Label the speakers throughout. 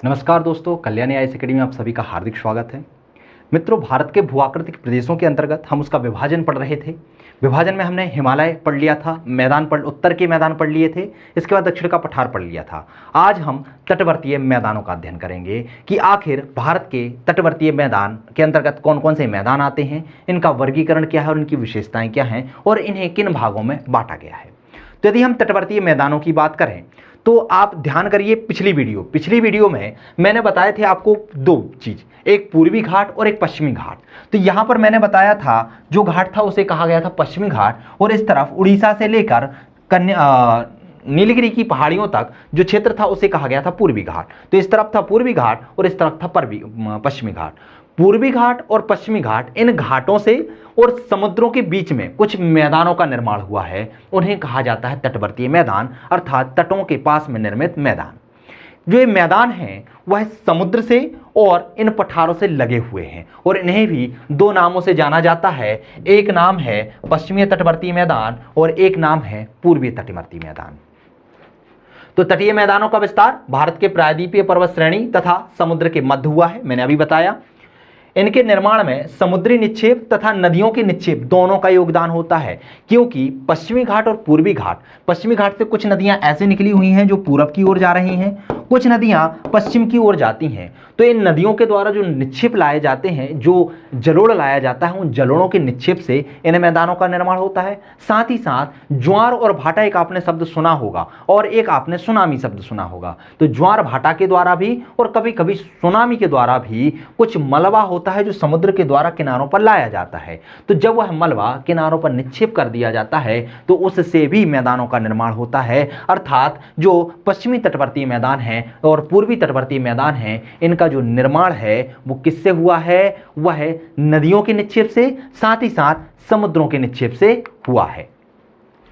Speaker 1: नमस्कार दोस्तों, Kalyani IAS academy में आप सभी का हार्दिक स्वागत है। मित्रों, भारत के भूआकृतिक प्रदेशों के अंतर्गत हम उसका विभाजन पढ़ रहे थे। विभाजन में हमने हिमालय पढ़ लिया था, उत्तर के मैदान पढ़ लिए थे, इसके बाद दक्षिण का पठार पढ़ लिया था। आज हम तटवर्तीय मैदानों का अध्ययन करेंगे कि आखिर भारत के तटवर्तीय मैदान के अंतर्गत कौन कौन से मैदान आते हैं, इनका वर्गीकरण क्या है और इनकी विशेषताएं क्या हैं और इन्हें किन भागों में बांटा गया है। तो यदि हम तटवर्तीय मैदानों की बात करें तो आप ध्यान करिए, पिछली वीडियो में मैंने बताए थे आपको दो चीज, एक पूर्वी घाट और एक पश्चिमी घाट। तो यहां पर मैंने बताया था जो घाट था उसे कहा गया था पश्चिमी घाट, और इस तरफ उड़ीसा से लेकर नीलगिरी की पहाड़ियों तक जो क्षेत्र था उसे कहा गया था पूर्वी घाट। तो इस तरफ था पूर्वी घाट और इस तरफ था पश्चिमी घाट। पूर्वी घाट और पश्चिमी घाट, इन घाटों से और समुद्रों के बीच में कुछ मैदानों का निर्माण हुआ है, उन्हें कहा जाता है तटवर्तीय मैदान, अर्थात तटों के पास में निर्मित मैदान। जो ये मैदान हैं वह समुद्र से और इन पठारों से लगे हुए हैं और इन्हें भी दो नामों से जाना जाता है। एक नाम है पश्चिमी तटवर्ती मैदान और एक नाम है पूर्वी तटवर्ती मैदान। तो तटीय मैदानों का विस्तार भारत के प्रायद्वीपीय पर्वत श्रेणी तथा समुद्र के मध्य हुआ है, मैंने अभी बताया। इनके निर्माण में समुद्री निक्षेप तथा नदियों के निक्षेप दोनों का योगदान होता है, क्योंकि पश्चिमी घाट और पूर्वी घाट, पश्चिमी घाट से कुछ नदियां ऐसे निकली हुई हैं जो पूरब की ओर जा रही हैं, कुछ नदियां पश्चिम की ओर जाती हैं। तो इन नदियों के द्वारा जो निक्षेप लाए जाते हैं, जो जलोढ़ लाया जाता है, उन जलोढ़ों के निक्षेप से इन मैदानों का निर्माण होता है। साथ ही साथ ज्वार और भाटा, एक आपने शब्द सुना होगा और एक आपने सुनामी शब्द सुना होगा। तो ज्वार भाटा के द्वारा भी और कभी कभी सुनामी के द्वारा भी कुछ मलबा होता है जो समुद्र के द्वारा किनारों पर लाया जाता है। तो जब वह मलबा किनारों पर निक्षेप कर दिया जाता है तो उससे भी मैदानों का निर्माण होता है। अर्थात जो पश्चिमी तटवर्ती मैदान है और पूर्वी तटवर्ती मैदान है, इनका जो निर्माण है वो किससे हुआ है? वह नदियों के निक्षेप से, साथ ही साथ समुद्रों के निक्षेप से हुआ है।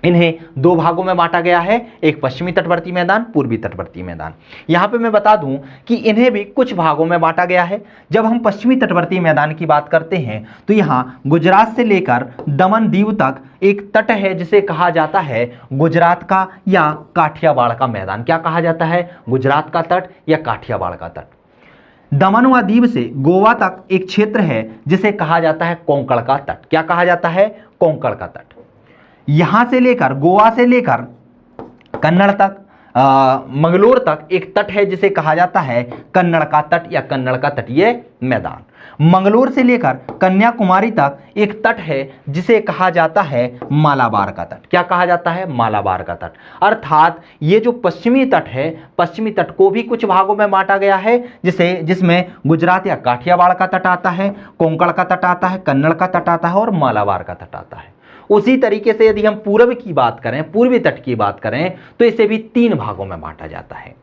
Speaker 1: इन्हें दो भागों में बांटा गया है, एक पश्चिमी तटवर्ती मैदान, पूर्वी तटवर्ती मैदान। यहां पे मैं बता दूं कि इन्हें भी कुछ भागों में बांटा गया है। जब हम पश्चिमी तटवर्ती मैदान की बात करते हैं तो यहां गुजरात से लेकर दमन दीव तक एक तट है जिसे कहा जाता है गुजरात का या काठियावाड़ का मैदान। क्या कहा जाता है? गुजरात का तट या काठियावाड़ का तट। दमन व दीव से गोवा तक एक क्षेत्र है जिसे कहा जाता है कोंकण का तट। क्या कहा जाता है? कोंकण का तट। यहां से लेकर, गोवा से लेकर कन्नड़ तक, मंगलोर तक एक तट है जिसे कहा जाता है कन्नड़ का तट या कन्नड़ का तटीय मैदान। मंगलोर से लेकर कन्याकुमारी तक एक तट है जिसे कहा जाता है मालाबार का तट। क्या कहा जाता है? मालाबार का तट। अर्थात ये जो पश्चिमी तट है, पश्चिमी तट को भी कुछ भागों में बांटा गया है, जिसमें गुजरात या काठियावाड़ का तट आता है, कोंकण का तट आता है, कन्नड़ का तट आता है और मालाबार का तट आता है। उसी तरीके से यदि हम पूर्व की बात करें, पूर्वी तट की बात करें, तो इसे भी तीन भागों में बांटा जाता है।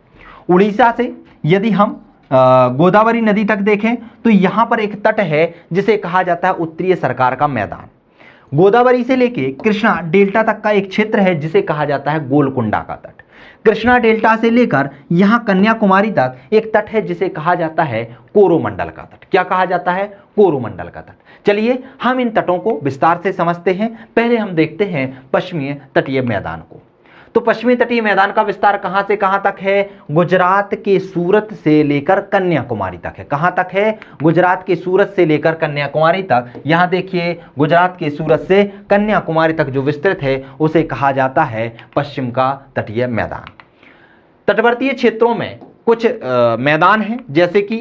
Speaker 1: उड़ीसा से यदि हम गोदावरी नदी तक देखें तो यहां पर एक तट है जिसे कहा जाता है उत्तरीय सरकार का मैदान। गोदावरी से लेके कृष्णा डेल्टा तक का एक क्षेत्र है जिसे कहा जाता है गोलकुंडा का तट। कृष्णा डेल्टा से लेकर यहां कन्याकुमारी तक एक तट है जिसे कहा जाता है कोरोमंडल का तट। क्या कहा जाता है? कोरोमंडल का तट। चलिए हम इन तटों को विस्तार से समझते हैं। पहले हम देखते हैं पश्चिमी तटीय मैदान को। तो पश्चिमी तटीय मैदान का विस्तार कहां से कहां तक है? गुजरात के सूरत से लेकर कन्याकुमारी तक है। कहां तक है? गुजरात के सूरत से लेकर कन्याकुमारी तक। यहां देखिए, गुजरात के सूरत से कन्याकुमारी तक जो विस्तृत है उसे कहा जाता है पश्चिम का तटीय मैदान। तटवर्तीय क्षेत्रों में कुछ मैदान हैं, जैसे कि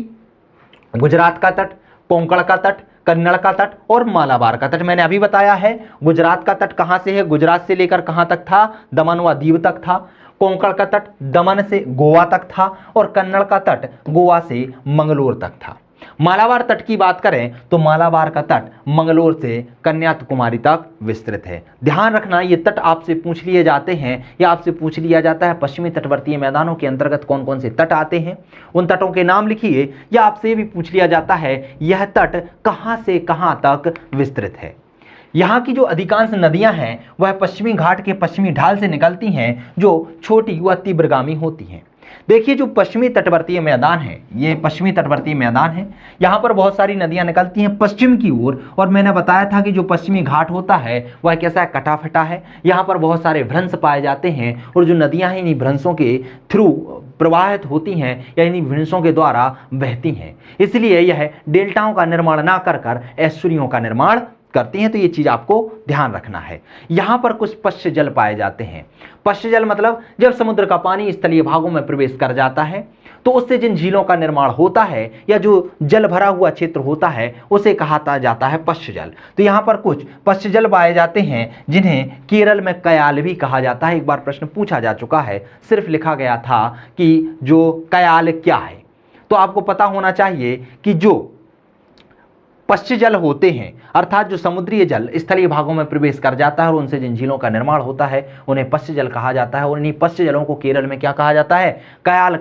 Speaker 1: गुजरात का तट, कोंकण का तट, कन्नड़ का तट और मालाबार का तट। मैंने अभी बताया है गुजरात का तट कहां से है, गुजरात से लेकर कहां तक था? दमन व दीव तक था। कोंकण का तट दमन से गोवा तक था और कन्नड़ का तट गोवा से मंगलोर तक था। मालाबार तट की बात करें तो मालाबार का तट मंगलोर से कन्याकुमारी तक विस्तृत है। ध्यान रखना, ये तट आपसे पूछ लिए जाते हैं या आपसे पूछ लिया जाता है पश्चिमी तटवर्तीय मैदानों के अंतर्गत कौन कौन से तट आते हैं, उन तटों के नाम लिखिए। या आपसे भी पूछ लिया जाता है यह तट कहां से कहां तक विस्तृत है। यहाँ की जो अधिकांश नदियां हैं वह पश्चिमी घाट के पश्चिमी ढाल से निकलती हैं, जो छोटी व तीव्रगामी होती हैं। देखिए जो पश्चिमी तटवर्तीय मैदान है, ये पश्चिमी तटवर्तीय मैदान है, यहाँ पर बहुत सारी नदियां निकलती हैं पश्चिम की ओर। और मैंने बताया था कि जो पश्चिमी घाट होता है वह कैसा है, कटा फटा है। यहाँ पर बहुत सारे भ्रंश पाए जाते हैं और जो नदियां हैं इन्हीं भ्रंशों के थ्रू प्रवाहित होती हैं या इन्हीं भ्रंशों के द्वारा बहती हैं। इसलिए यह डेल्टाओं का निर्माण ना कर एस्चुरियों का निर्माण करती हैं। तो ये चीज आपको ध्यान रखना है। यहां पर कुछ पश्च जल पाए जाते हैं। पश्च जल मतलब जब समुद्र का पानी स्थलीय भागों में प्रवेश कर जाता है तो उससे जिन झीलों का निर्माण होता है या जो जल भरा हुआ क्षेत्र होता है उसे कहा जाता है पश्च जल। तो यहां पर कुछ पश्च जल पाए जाते हैं जिन्हें केरल में कयाल भी कहा जाता है। एक बार प्रश्न पूछा जा चुका है, सिर्फ लिखा गया था कि जो कयाल क्या है। तो आपको पता होना चाहिए कि जो पश्च जल होते हैं अर्थात जो समुद्रीय जल स्थलीय भागों में प्रवेश कर जाता है और उनसे जिन झीलों का निर्माण होता है उन्हें पश्च जल कहा जाता है। और इन्हीं पश्च जलों को केरल में क्या कहा जाता है, कयाल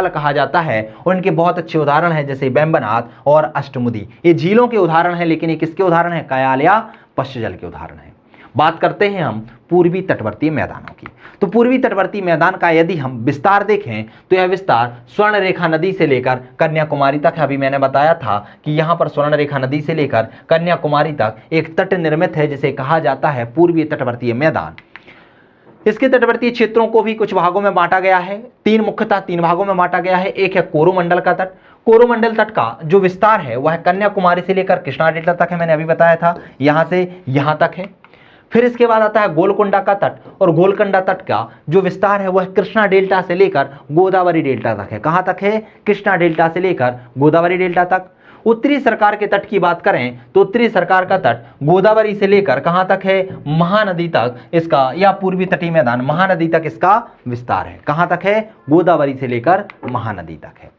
Speaker 1: कहा जाता है। और इनके बहुत अच्छे उदाहरण हैं जैसे वेम्बनाथ और अष्टमुदी। ये झीलों के उदाहरण हैं, लेकिन ये किसके उदाहरण हैं, कयाल या पश्च जल के उदाहरण हैं। बात करते हैं हम पूर्वी तटवर्तीय मैदानों की। तो पूर्वी तटवर्ती मैदान का यदि हम विस्तार देखें तो यह विस्तार स्वर्ण रेखा नदी से लेकर कन्याकुमारी तक है। अभी मैंने बताया था कि यहाँ पर स्वर्ण रेखा नदी से लेकर कन्याकुमारी तक एक तट निर्मित है जिसे कहा जाता है पूर्वी तटवर्तीय मैदान। इसके तटवर्तीय क्षेत्रों को भी कुछ भागों में बांटा गया है, मुख्यतः तीन भागों में बांटा गया है। एक है कोरोमंडल का तट। कोरोमंडल तट का जो विस्तार है वह कन्याकुमारी से लेकर कृष्णा डेल्टा तक है, मैंने अभी बताया था, यहां से यहां तक है। फिर इसके बाद आता है गोलकोंडा का तट, और गोलकोंडा तट का जो विस्तार है वह कृष्णा डेल्टा से लेकर गोदावरी डेल्टा तक है। कहां तक है, कृष्णा डेल्टा से लेकर गोदावरी डेल्टा तक। उत्तरी सरकार के तट की बात करें तो उत्तरी सरकार का तट गोदावरी से लेकर कहां तक है, महानदी तक इसका, या पूर्वी तटीय मैदान महानदी तक इसका विस्तार है। कहां तक है, गोदावरी से लेकर महानदी तक है।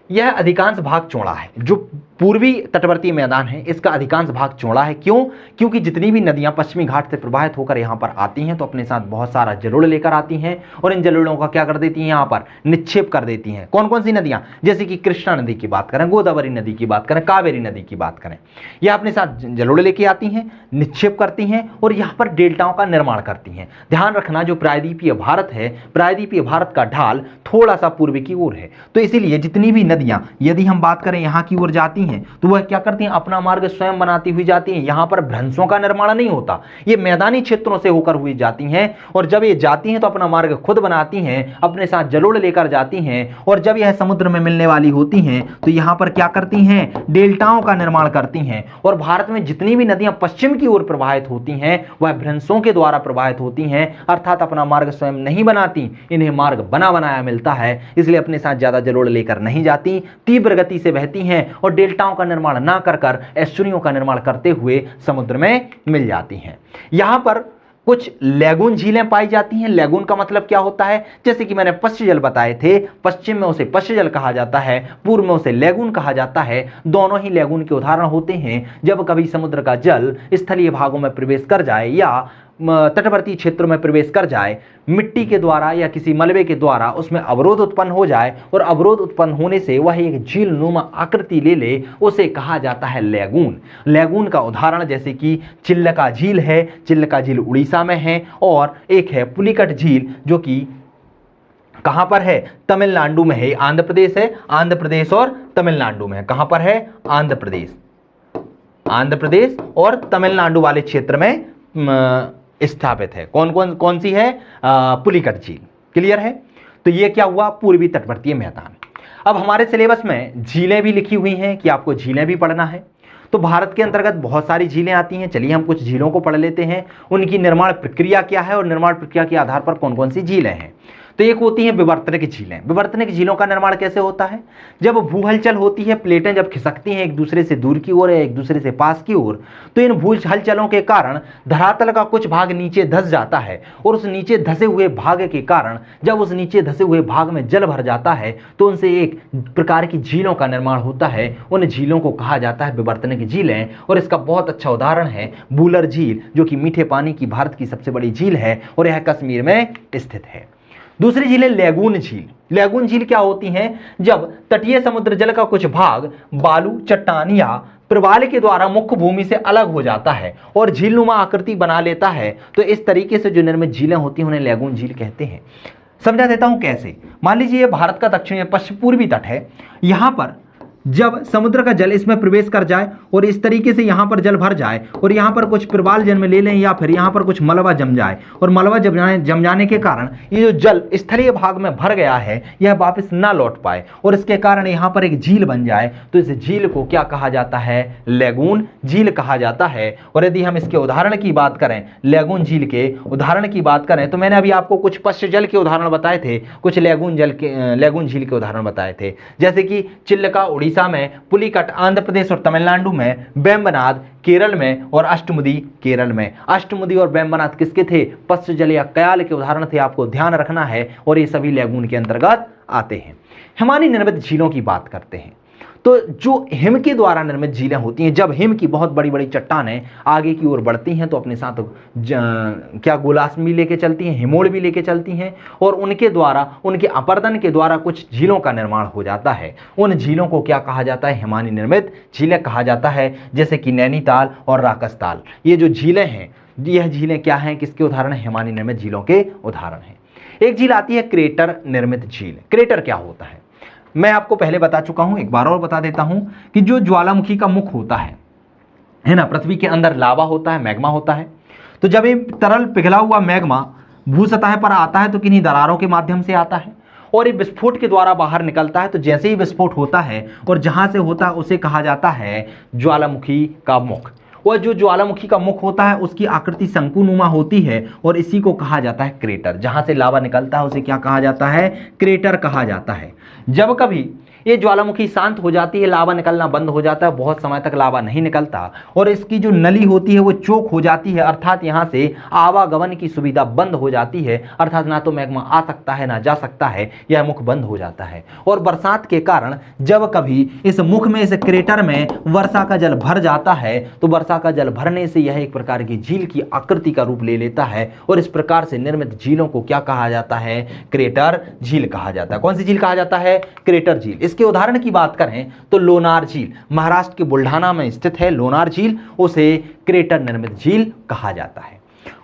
Speaker 1: यह अधिकांश भाग चौड़ा है। जो पूर्वी तटवर्ती मैदान है इसका अधिकांश भाग चौड़ा है। क्यों, क्योंकि जितनी भी नदियां पश्चिमी घाट से प्रवाहित होकर यहां पर आती हैं तो अपने साथ बहुत सारा जलोढ़ लेकर आती हैं और इन जलोढ़ों का क्या कर देती हैं, यहां पर निक्षेप कर देती हैं। कौन कौन सी नदियां, जैसे कि कृष्णा नदी की बात करें, गोदावरी नदी की बात करें, कावेरी नदी की बात करें, यह अपने साथ जलोढ़ लेके आती हैं, निक्षेप करती हैं और यहां पर डेल्टाओं का निर्माण करती हैं। ध्यान रखना, जो प्रायद्वीपीय भारत है, प्रायद्वीपीय भारत का ढाल थोड़ा सा पूर्व की ओर है, तो इसीलिए जितनी भी नदियां यदि हम बात करें यहां की ओर जाती हैं तो वह क्या करती हैं, अपना मार्ग स्वयं बनाती हुई जाती हैं। यहां पर भ्रंशों का निर्माण नहीं होता, ये मैदानी क्षेत्रों से होकर हुई जाती हैं और जब ये जाती हैं तो अपना मार्ग खुद बनाती हैं, अपने साथ जलोढ़ लेकर जाती हैं और जब यह समुद्र में मिलने वाली होती हैं तो यहां पर क्या करती हैं, डेल्टाओं का निर्माण करती हैं। और भारत में जितनी भी नदियां पश्चिम की ओर प्रवाहित होती हैं वह भ्रंशों के द्वारा प्रवाहित होती हैं, अर्थात अपना मार्ग स्वयं नहीं बनाती, इन्हें मार्ग बना बनाया मिलता है, इसलिए अपने साथ ज्यादा जलोढ़ लेकर नहीं जाती, तीव्र गति से बहती हैं और डेल्टाओं का निर्माण ना कर एस्चुरियों का निर्माण करते हुए समुद्र में मिल जाती हैं। यहां पर कुछ लैगून झीलें पाई जाती हैं। लैगून का मतलब क्या होता है, जैसे कि मैंने पश्च जल बताए थे, पश्चिम में उसे पश्च जल कहा जाता है, पूर्व में उसे लैगून कहा जाता है। दोनों ही लैगून के उदाहरण होते हैं जब कभी समुद्र का जल स्थलीय भागों में प्रवेश कर जाए या तटवर्ती क्षेत्रों में प्रवेश कर जाए, मिट्टी के द्वारा या किसी मलबे के द्वारा उसमें अवरोध उत्पन्न हो जाए और अवरोध उत्पन्न होने से वह एक झील नुमा आकृति ले ले, उसे कहा जाता है लैगून। लैगून का उदाहरण जैसे कि चिल्लका झील है, चिल्लका झील उड़ीसा में है, और एक है पुलिकट झील जो कि कहां पर है, तमिलनाडु में है। आंध्र प्रदेश है, आंध्र प्रदेश और तमिलनाडु में है। कहां पर है, आंध्र प्रदेश और तमिलनाडु वाले क्षेत्र में स्थापित है। कौन सी है, पुलिकट झील। क्लियर है। तो ये क्या हुआ, पूर्वी तटवर्तीय मैदान। अब हमारे सिलेबस में झीलें भी लिखी हुई हैं कि आपको झीलें भी पढ़ना है। तो भारत के अंतर्गत बहुत सारी झीलें आती हैं। चलिए हम कुछ झीलों को पढ़ लेते हैं, उनकी निर्माण प्रक्रिया क्या है और निर्माण प्रक्रिया के आधार पर कौन कौन सी झीलें हैं। तो एक होती है विवर्तनिक झीलें। विवर्तनिक झीलों का निर्माण कैसे होता है, जब भू हलचल होती है, प्लेटें जब खिसकती हैं एक दूसरे से दूर की ओर या एक दूसरे से पास की ओर, तो इन भू हलचलों के कारण धरातल का कुछ भाग नीचे धंस जाता है और उस नीचे धंसे हुए भाग के कारण जब उस नीचे धंसे हुए भाग में जल भर जाता है तो उनसे एक प्रकार की झीलों का निर्माण होता है। उन झीलों को कहा जाता है विवर्तनिक झीलें। और इसका बहुत अच्छा उदाहरण है बूलर झील, जो कि मीठे पानी की भारत की सबसे बड़ी झील है और यह कश्मीर में स्थित है। दूसरी झील है लैगून झील। लैगून झील क्या होती हैं, जब तटीय समुद्र जल का कुछ भाग बालू, चट्टान या प्रवाल के द्वारा मुख्य भूमि से अलग हो जाता है और झीलनुमा आकृति बना लेता है, तो इस तरीके से जो निर्मित झीलें होती हैं उन्हें लैगून झील कहते हैं। समझा देता हूं कैसे। मान लीजिए ये भारत का दक्षिण पश्चिम पूर्वी तट है, यहां पर जब समुद्र का जल इसमें प्रवेश कर जाए और इस तरीके से यहाँ पर जल भर जाए और यहाँ पर कुछ प्रवाल जन्म ले लें या फिर यहाँ पर कुछ मलबा जम जाए और मलबा जम जाने के कारण ये जो जल स्थलीय भाग में भर गया है यह वापस ना लौट पाए और इसके कारण यहाँ पर एक झील बन जाए, तो इस झील को क्या कहा जाता है? लैगून झील कहा जाता है। और यदि हम इसके उदाहरण की बात करें, लैगून झील के उदाहरण की बात करें, तो मैंने अभी आपको कुछ पश्च जल के उदाहरण बताए थे, कुछ लैगून झील के उदाहरण बताए थे, जैसे कि चिल्का उड़ीसा में, पुलिकट आंध्र प्रदेश और तमिलनाडु में, बेम्बनाद केरल में और अष्टमुदी केरल में। अष्टमुदी और बेम्बनाद किसके थे? पश्च जल या कयाल के उदाहरण थे, आपको ध्यान रखना है, और ये सभी लैगून के अंतर्गत आते हैं। हिमानी निर्मित झीलों की बात करते हैं, तो जो हिम के द्वारा निर्मित झीलें होती हैं, जब हिम की बहुत बड़ी बड़ी चट्टानें आगे की ओर बढ़ती हैं तो अपने साथ क्या गोलाश्म भी लेके चलती हैं, हिमोड़ भी लेके चलती हैं, और उनके द्वारा, उनके अपर्दन के द्वारा कुछ झीलों का निर्माण हो जाता है। उन झीलों को क्या कहा जाता है? हिमानी निर्मित झीलें कहा जाता है, जैसे कि नैनीताल और राकसताल। ये जो झीलें हैं, यह झीलें क्या हैं? किसके उदाहरण? हिमानी निर्मित झीलों के उदाहरण हैं। एक झील आती है क्रेटर निर्मित झील। क्रेटर क्या होता है मैं आपको पहले बता चुका हूं, एक बार और बता देता हूं कि जो ज्वालामुखी का मुख होता है ना, पृथ्वी के अंदर लावा होता है, मैग्मा होता है, तो जब ये तरल पिघला हुआ मैग्मा भू सतह पर आता है तो किन्हीं दरारों के माध्यम से आता है और ये विस्फोट के द्वारा बाहर निकलता है। तो जैसे ही विस्फोट होता है और जहां से होता है उसे कहा जाता है ज्वालामुखी का मुख। और जो ज्वालामुखी का मुख होता है उसकी आकृति शंकुनुमा होती है और इसी को कहा जाता है क्रेटर। जहां से लावा निकलता है उसे क्या कहा जाता है? क्रेटर कहा जाता है। जब कभी ये ज्वालामुखी शांत हो जाती है, लावा निकलना बंद हो जाता है, बहुत समय तक लावा नहीं निकलता और इसकी जो नली होती है वो चोक हो जाती है, अर्थात यहाँ से आवागमन की सुविधा बंद हो जाती है, अर्थात ना तो मैग्मा आ सकता है ना जा सकता है, यह मुख बंद हो जाता है। और बरसात के कारण जब कभी इस मुख में, इस क्रेटर में वर्षा का जल भर जाता है तो वर्षा का जल भरने से यह एक प्रकार की झील की आकृति का रूप ले लेता है और इस प्रकार से निर्मित झीलों को क्या कहा जाता है? क्रेटर झील कहा जाता है। कौन सी झील कहा जाता है? क्रेटर झील। इसके उदाहरण की बात करें तो लोनार झील, महाराष्ट्र के बुल्ढाना में स्थित है लोनार झील, उसे क्रेटर निर्मित झील कहा जाता है।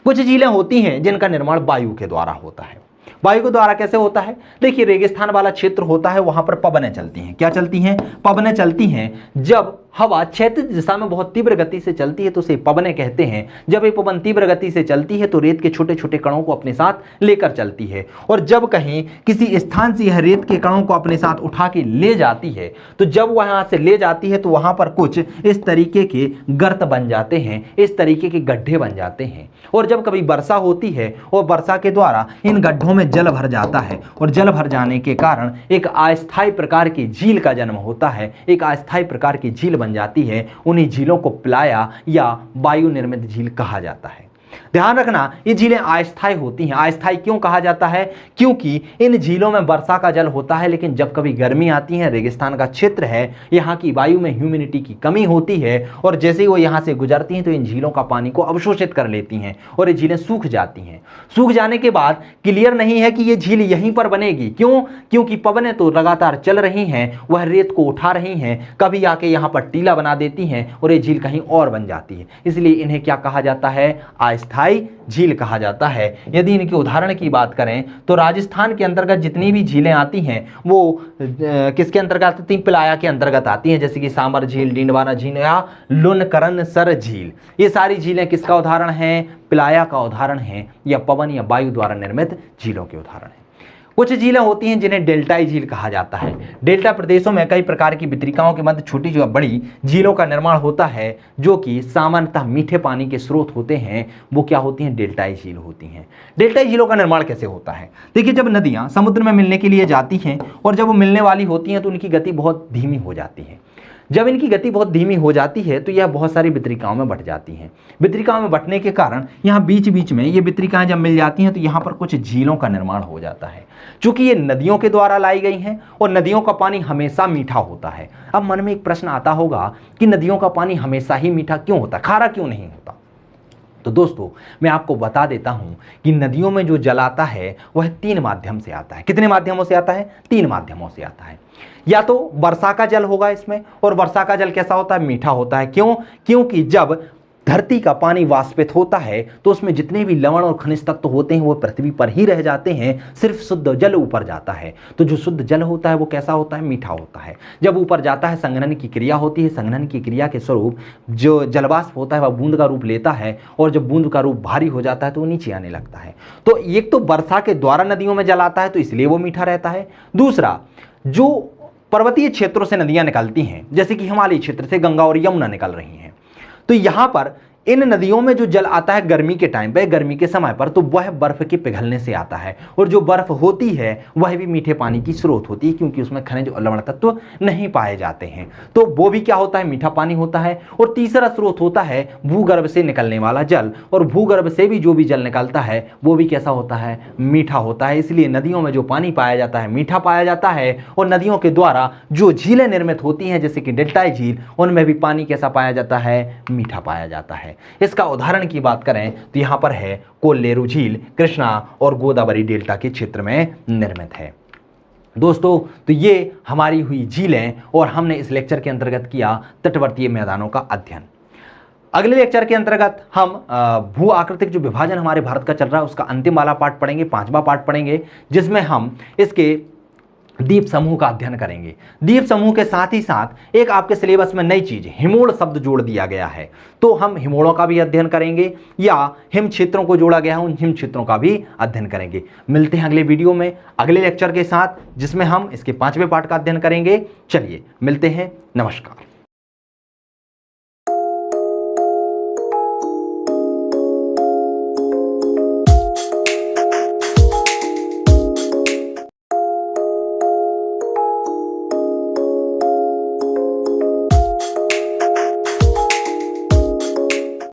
Speaker 1: कुछ झीलें होती हैं जिनका निर्माण वायु के द्वारा होता है। वायु के द्वारा कैसे होता है? देखिए, रेगिस्तान वाला क्षेत्र होता है, वहां पर पवनें चलती हैं। क्या चलती हैं? पवनें चलती हैं। जब हवा क्षैतिज दिशा में बहुत तीव्र गति से चलती है तो उसे पवनें कहते हैं। जब ये पवन तीव्र गति से चलती है तो रेत के छोटे छोटे कणों को अपने साथ लेकर चलती है और जब कहीं किसी स्थान से यह रेत के कणों को अपने साथ उठा के ले जाती है तो जब वहां से ले जाती है तो वहां पर कुछ इस तरीके के गर्त बन जाते हैं, इस तरीके के गड्ढे बन जाते हैं। और जब कभी वर्षा होती है और वर्षा के द्वारा इन गड्ढों में जल भर जाता है और जल भर जाने के कारण एक अस्थायी प्रकार की झील का जन्म होता है, एक अस्थायी प्रकार की झील बन जाती है। उन्हीं झीलों को प्लाया या वायु निर्मित झील कहा जाता है। ध्यान रखना, ये झीलें अस्थायी होती हैं। अस्थायी क्यों कहा जाता है? क्योंकि इन झीलों में वर्षा का जल होता है, लेकिन जब कभी गर्मी आती है, रेगिस्तान का क्षेत्र है, यहाँ की वायु में ह्यूमिडिटी की कमी होती है और जैसे ही वो यहाँ से गुजरती हैं तो इन झीलों का पानी को अवशोषित कर लेती हैं और ये झीलें सूख जाती हैं। सूख जाने के बाद क्लियर नहीं है कि ये झील यहीं पर बनेगी। क्यों? क्योंकि पवनें तो लगातार चल रही हैं, वह रेत को उठा रही हैं, कभी आके यहाँ पर टीला बना देती हैं और ये झील कहीं और बन जाती है। इसलिए इन्हें क्या कहा जाता है? अस्थायी झील कहा जाता है। यदि इनके उदाहरण की बात करें तो राजस्थान के अंतर्गत जितनी भी झीलें आती हैं वो किसके अंतर्गत आती हैं? प्लाया के अंतर्गत आती हैं, जैसे कि सामर झील, डींडवाना झील या लुनकरनसर झील। ये सारी झीलें किसका उदाहरण है? प्लाया का उदाहरण है या पवन या वायु द्वारा निर्मित झीलों के उदाहरण है। कुछ झीलें होती हैं जिन्हें डेल्टाई झील कहा जाता है। डेल्टा प्रदेशों में कई प्रकार की वितरिकाओं के मध्य छोटी जो बड़ी झीलों का निर्माण होता है जो कि सामान्यतः मीठे पानी के स्रोत होते हैं, वो क्या होती हैं? डेल्टाई झील होती हैं। डेल्टाई झीलों का निर्माण कैसे होता है? देखिए, जब नदियां समुद्र में मिलने के लिए जाती हैं और जब वो मिलने वाली होती हैं तो उनकी गति बहुत धीमी हो जाती है। जब इनकी गति बहुत धीमी हो जाती है तो यह बहुत सारी वितरिकाओं में बंट जाती हैं। वितरिकाओं में बंटने के कारण यहाँ बीच बीच में ये वितरिकाएं जब मिल जाती हैं तो यहाँ पर कुछ झीलों का निर्माण हो जाता है। चूंकि ये नदियों के द्वारा लाई गई हैं और नदियों का पानी हमेशा मीठा होता है। अब मन में एक प्रश्न आता होगा कि नदियों का पानी हमेशा ही मीठा क्यों होता है, खारा क्यों नहीं होता? तो दोस्तों, मैं आपको बता देता हूं कि नदियों में जो जल आता है वह 3 माध्यम से आता है। कितने माध्यमों से आता है? 3 माध्यमों से आता है। या तो वर्षा का जल होगा इसमें, और वर्षा का जल कैसा होता है? मीठा होता है। क्यों? क्योंकि जब धरती का पानी वाष्पित होता है तो उसमें जितने भी लवण और खनिज तत्व होते हैं वो पृथ्वी पर ही रह जाते हैं, सिर्फ शुद्ध जल ऊपर जाता है। तो जो शुद्ध जल होता है वो कैसा होता है? मीठा होता है। जब ऊपर जाता है संघनन की क्रिया होती है, संघनन की क्रिया के स्वरूप जो जलवाष्प होता है वह बूंद का रूप लेता है, और जब बूंद का रूप भारी हो जाता है तो वो नीचे आने लगता है। तो एक तो वर्षा के द्वारा नदियों में जल आता है तो इसलिए वो मीठा रहता है। दूसरा, जो पर्वतीय क्षेत्रों से नदियां निकलती हैं, जैसे कि हिमालय क्षेत्र से गंगा और यमुना निकल रही हैं, तो यहां पर इन नदियों में जो जल आता है गर्मी के टाइम पे, गर्मी के समय पर, तो वह बर्फ के पिघलने से आता है, और जो बर्फ होती है वह भी मीठे पानी की स्रोत होती है, क्योंकि उसमें खनिज और लवण तत्व नहीं पाए जाते हैं, तो वो भी क्या होता है? मीठा पानी होता है। और तीसरा स्रोत होता है भूगर्भ से निकलने वाला जल, और भूगर्भ से भी जो भी जल निकलता है वो भी कैसा होता है? मीठा होता है। इसलिए नदियों में जो पानी पाया जाता है मीठा पाया जाता है, और नदियों के द्वारा जो झीलें निर्मित होती हैं जैसे कि डेल्टाई झील, उनमें भी पानी कैसा पाया जाता है? मीठा पाया जाता है। इसका उदाहरण की बात करें तो यहां पर है कोल्लेरू झील, कृष्णा और गोदावरी डेल्टा के क्षेत्र में निर्मित है। दोस्तों, तो ये हमारी हुई झीलें, और हमने इस लेक्चर के अंतर्गत किया तटवर्तीय मैदानों का अध्ययन। अगले लेक्चर के अंतर्गत हम भू आकृतिक जो विभाजन हमारे भारत का चल रहा है उसका अंतिम वाला पार्ट पढ़ेंगे, 5वां पार्ट पढ़ेंगे, जिसमें हम इसके द्वीप समूह का अध्ययन करेंगे। द्वीप समूह के साथ ही साथ एक आपके सिलेबस में नई चीज हिमोड़ शब्द जोड़ दिया गया है, तो हम हिमोड़ों का भी अध्ययन करेंगे, या हिम क्षेत्रों को जोड़ा गया है उन हिम क्षेत्रों का भी अध्ययन करेंगे। मिलते हैं अगले वीडियो में अगले लेक्चर के साथ, जिसमें हम इसके 5वें पार्ट का अध्ययन करेंगे। चलिए मिलते हैं, नमस्कार।